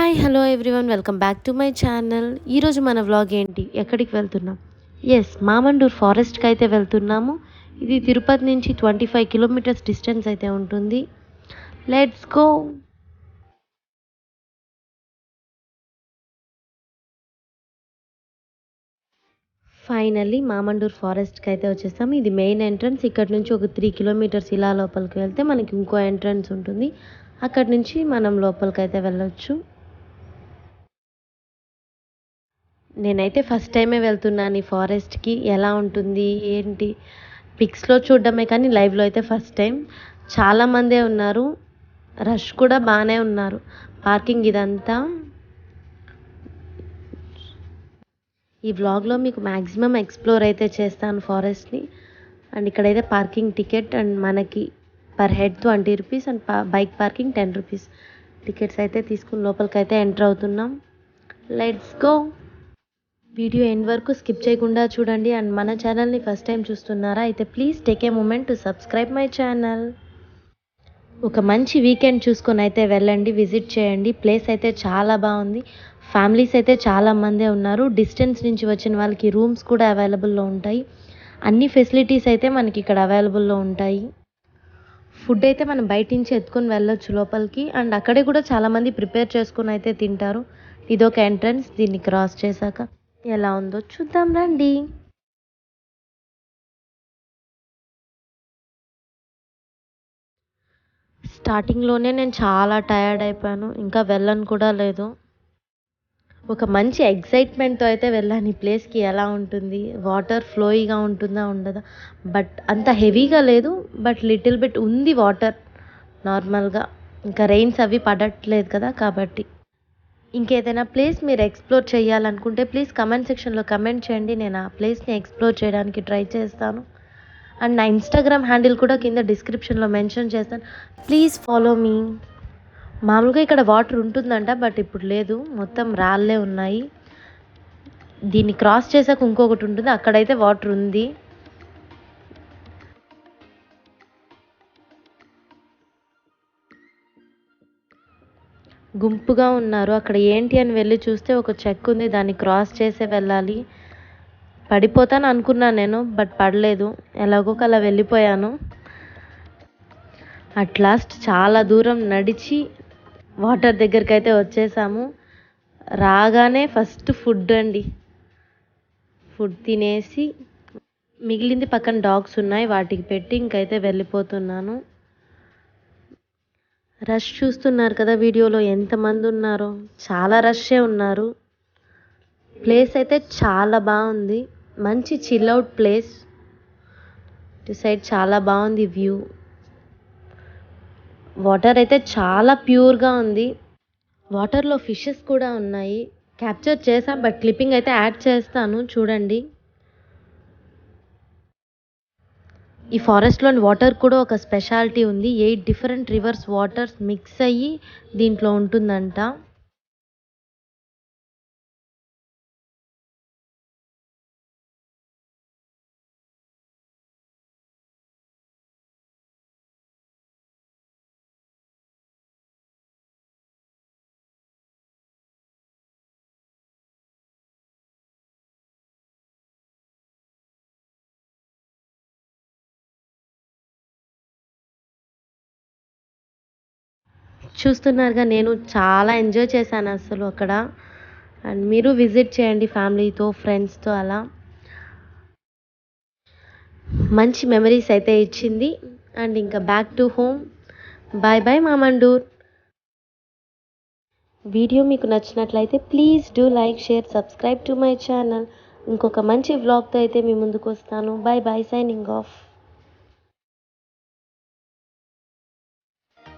Hi hello everyone welcome back to my channel. ఈరోజు మన vlog ఏంటి, ఎక్కడికి వెళ్తున్నాం? ఎస్, మామండూర్ ఫారెస్ట్కి అయితే వెళ్తున్నాము. ఇది తిరుపతి నుంచి 25 కిలోమీటర్స్ డిస్టెన్స్ అయితే ఉంటుంది. Let's go. ఫైనల్లీ మామండూర్ ఫారెస్ట్కి అయితే వచ్చేసాము. ఇది మెయిన్ ఎంట్రన్స్. ఇక్కడ నుంచి ఒక 3 కిలోమీటర్స్ ఇలా లోపలికి వెళ్తే మనకి ఇంకో ఎంట్రన్స్ ఉంటుంది. అక్కడ నుంచి మనం లోపలికి అయితే వెళ్ళొచ్చు. నేనైతే ఫస్ట్ టైమే వెళ్తున్నాను ఈ ఫారెస్ట్కి. ఎలా ఉంటుంది ఏంటి పిక్స్లో చూడడమే కానీ లైవ్లో అయితే ఫస్ట్ టైం. చాలామందే ఉన్నారు, రష్ కూడా బాగానే ఉన్నారు. పార్కింగ్ ఇదంతా. ఈ వ్లాగ్లో మీకు మ్యాక్సిమం ఎక్స్ప్లోర్ అయితే చేస్తాను ఫారెస్ట్ని. అండ్ ఇక్కడైతే పార్కింగ్ టికెట్ అండ్ మనకి per head 20 rupees and bike parking 10 rupees. Tickets అయితే తీసుకుని లోపలికి అయితే ఎంటర్ అవుతున్నాం. Let's go. వీడియో ఎండ్ వరకు స్కిప్ చేయకుండా చూడండి. అండ్ మన ఛానల్ని ఫస్ట్ టైం చూస్తున్నారా అయితే please take a moment to subscribe my channel. ఒక మంచి వీకెండ్ చూసుకొని అయితే వెళ్ళండి, విజిట్ చేయండి. ప్లేస్ అయితే చాలా బాగుంది. ఫ్యామిలీస్ అయితే చాలామందే ఉన్నారు. డిస్టెన్స్ నుంచి వచ్చిన వాళ్ళకి రూమ్స్ కూడా అవైలబుల్లో ఉంటాయి. అన్ని ఫెసిలిటీస్ అయితే మనకి ఇక్కడ అవైలబుల్లో ఉంటాయి. ఫుడ్ అయితే మనం బయట నుంచి ఎత్తుకొని వెళ్ళొచ్చు లోపలికి. అండ్ అక్కడే కూడా చాలామంది ప్రిపేర్ చేసుకొని అయితే తింటారు. ఇదొక ఎంట్రన్స్. దీన్ని క్రాస్ చేశాక ఎలా ఉందో చూద్దాం రండి. స్టార్టింగ్లోనే నేను చాలా టయర్డ్ అయిపోయాను, ఇంకా వెళ్ళను కూడా లేదు. ఒక మంచి ఎక్సైట్మెంట్తో అయితే వెళ్ళాను ఈ ప్లేస్కి. ఎలా ఉంటుంది, వాటర్ ఫ్లోయిగా ఉంటుందా ఉండదా, బట్ అంత హెవీగా లేదు, బట్ లిటిల్ బిట్ ఉంది వాటర్ నార్మల్గా. ఇంకా రెయిన్స్ అవి పడట్లేదు కదా కాబట్టి. ఇంకేదైనా ప్లేస్ మీరు ఎక్స్ప్లోర్ చేయాలనుకుంటే ప్లీజ్ కమెంట్ సెక్షన్లో కమెంట్ చేయండి. నేను ఆ ప్లేస్ని ఎక్స్ప్లోర్ చేయడానికి ట్రై చేస్తాను. అండ్ నా ఇన్స్టాగ్రామ్ హ్యాండిల్ కూడా కింద డిస్క్రిప్షన్లో మెన్షన్ చేస్తాను. Please follow me. మామూలుగా ఇక్కడ వాటర్ ఉంటుందంట, బట్ ఇప్పుడు లేదు, మొత్తం రాళ్ళే ఉన్నాయి. దీన్ని క్రాస్ చేసాక ఇంకొకటి ఉంటుంది, అక్కడైతే వాటర్ ఉంది. గుంపుగా ఉన్నారు. అక్కడ ఏంటి అని వెళ్ళి చూస్తే ఒక చెక్ ఉంది, దాన్ని క్రాస్ చేసే వెళ్ళాలి. పడిపోతాను అనుకున్నాను నేను, బట్ పడలేదు. ఎలాగో అలా వెళ్ళిపోయాను. అట్ లాస్ట్ చాలా దూరం నడిచి వాటర్ దగ్గరికి అయితే వచ్చేసాము. రాగానే ఫస్ట్ ఫుడ్ అండి. ఫుడ్ తినేసి మిగిలింది పక్కన డాగ్స్ ఉన్నాయి, వాటికి పెట్టి ఇంకైతే వెళ్ళిపోతున్నాను. రష్ చూస్తున్నారు కదా వీడియోలో ఎంతమంది ఉన్నారో, చాలా రష్ే ఉన్నారు. ప్లేస్ అయితే చాలా బాగుంది, మంచి చిల్ అవుట్ ప్లేస్. ఇటు సైడ్ చాలా బాగుంది వ్యూ. వాటర్ అయితే చాలా ప్యూర్గా ఉంది. వాటర్లో ఫిషెస్ కూడా ఉన్నాయి. క్యాప్చర్ చేసాం, బట్ క్లిప్పింగ్ అయితే యాడ్ చేస్తాను చూడండి. ఈ ఫారెస్ట్లోని వాటర్ కూడా ఒక స్పెషాలిటీ ఉంది. 8 డిఫరెంట్ రివర్స్ వాటర్స్ మిక్స్ అయ్యి దీంట్లో ఉంటుందంట. చూస్తున్నారుగా, నేను చాలా ఎంజాయ్ చేశాను అసలు అక్కడ. అండ్ మీరు విజిట్ చేయండి ఫ్యామిలీతో, ఫ్రెండ్స్తో. అలా మంచి మెమరీస్ అయితే ఇచ్చింది. అండ్ ఇంకా back to home. Bye bye Mamandur. Video మీకు నచ్చినట్లయితే please do like, share, subscribe to my channel. ఇంకొక మంచి వ్లాగ్తో అయితే మీ ముందుకు వస్తాను. Bye bye, signing of.